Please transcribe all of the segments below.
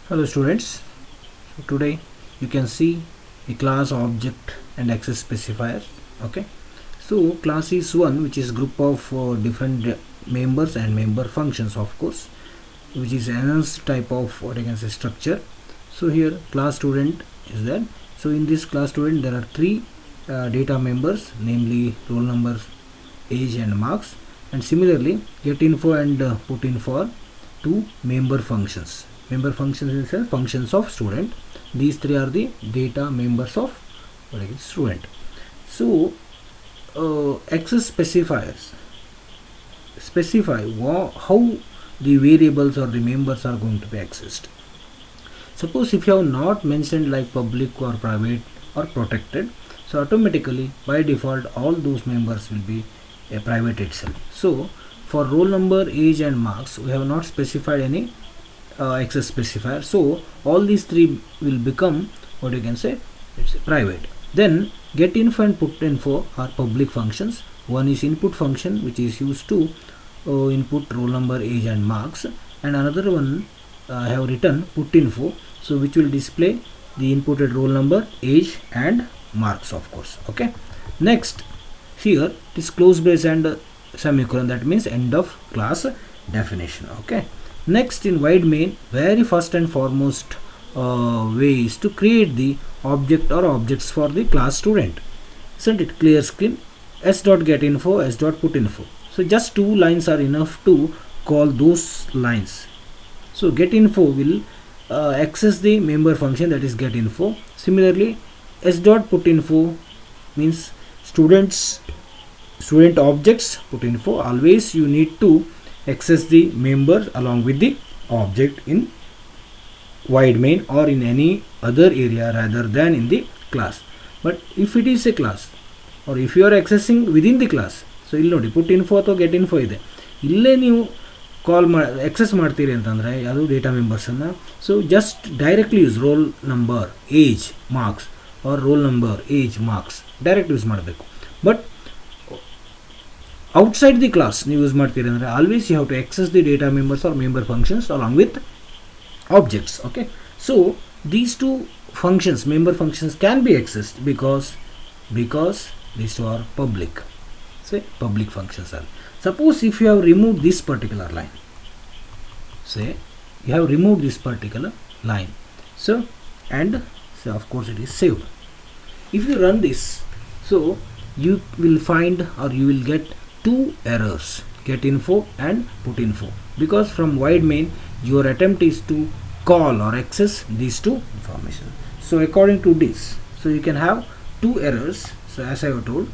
Hello students, so today you can see the class object and access specifiers. Okay, so class is one which is group of different members and member functions, of course, which is enhanced type of what I can say structure. So here class student is there. So in this class student there are three data members, namely roll numbers, age and marks, and similarly get info and put info are two member functions. Member functions is functions of student. These three are the data members of what I student. So access specifiers specify how the variables or the members are going to be accessed. Suppose if you have not mentioned like public or private or protected, so automatically by default all those members will be a private itself. So for roll number, age and marks we have not specified any access specifier, so all these three will become what you can say, it's private. Then get info and put info are public functions. One is input function which is used to input roll number, age and marks, and another one I have written put info, so which will display the inputted roll number, age and marks, of course. Okay, next here this close brace and semicolon, that means end of class definition. Okay, next in wide main, very first and foremost way is to create the object or objects for the class student. Isn't it? Clear screen, s dot get info, s dot put info. So just two lines are enough to call those lines. So get info will access the member function, that is get info. Similarly s dot put info means student objects put info. Always you need to access the members along with the object in wide main or in any other area rather than in the class. But if it is a class or if you are accessing within the class, so ಇಲ್ಲಿ ನೋಡಿ put info ಅಥವಾ get info ಇದೆ, ಇಲ್ಲೇ ನೀವು ಕಾಲ್ access ಮಾಡ್ತೀರಿ ಅಂತಂದರೆ ಅದು data ಮೆಂಬರ್ಸನ್ನು, so just directly use roll number, age, marks or roll number, age, marks direct use ಮಾಡಬೇಕು. ಬಟ್ outside the class ನೀವು ಯೂಸ್ ಮಾಡ್ತೀರಿ ಅಂದರೆ always you have to access the data members or member functions along with objects. Okay, so these two functions, member functions, can be accessed because these two are public. Say public functions are. Suppose if you have removed this particular line, say you have removed this particular line, so and so of course it is saved. If you run this, so you will find or you will get two errors, get info and put info, because from wide main your attempt is to call or access these two information. So according to this, so you can have two errors. So as I have told,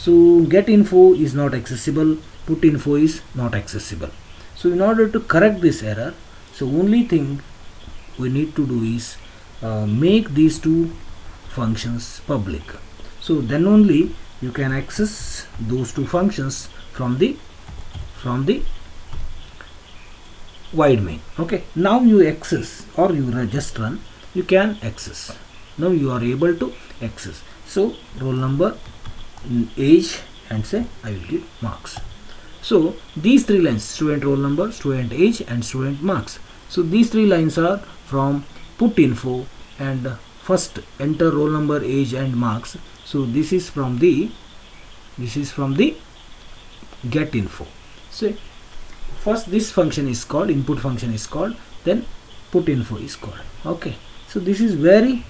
so get info is not accessible, put info is not accessible. So in order to correct this error, so only thing we need to do is make these two functions public. So then only you can access those two functions from the wide main. Okay, now you access or you just run, you can access. Now you are able to access. So roll number, age and say I will give marks. So these three lines, student roll number, student age and student marks, so these three lines are from put info and first enter roll number, age and marks. So this is from the get info. So first this function is called, input function is called, then put info is called. Okay, so this is very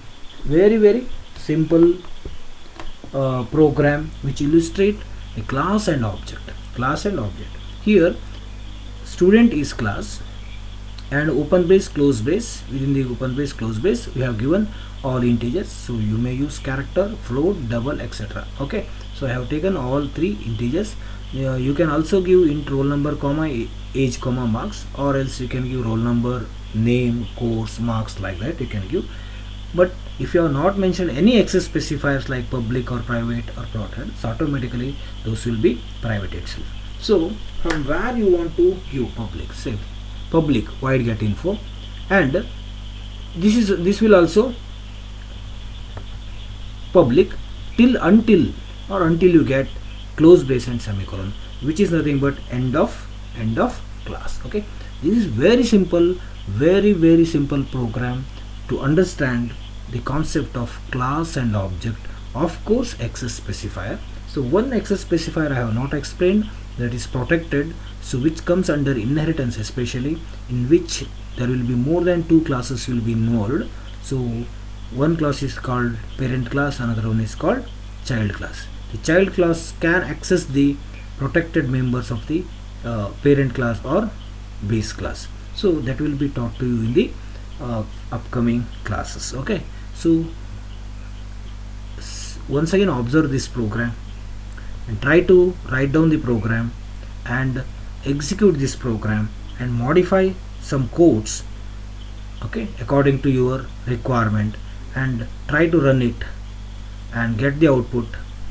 simple program which illustrate a class and object. Here student is class and open brace, close brace. Within the open brace, close brace, we have given all integers, so you may use character, float, double, etc. Okay, so I have taken all three integers. You can also give int roll number comma age comma marks, or else you can give roll number, name, course, marks, like that you can give. But if you have not mentioned any access specifiers like public or private or protected, so automatically those will be private itself. So from where you want to give public, say public wide get info, and this will also public until you get close brace and semicolon, which is nothing but end of class. Okay, this is very simple very simple program to understand the concept of class and object, of course access specifier. So one access specifier I have not explained, that is protected, so which comes under inheritance, especially in which there will be more than two classes will be involved. So one class is called parent class, another one is called child class. The child class can access the protected members of the parent class or base class. So that will be taught to you in the upcoming classes. Okay, so once again observe this program and try to write down the program and execute this program and modify some codes, okay, according to your requirement, and try to run it and get the output.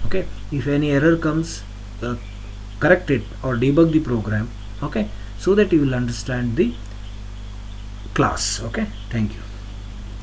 Okay, if any error comes, correct it or debug the program, okay, so that you will understand the class. Okay, thank you.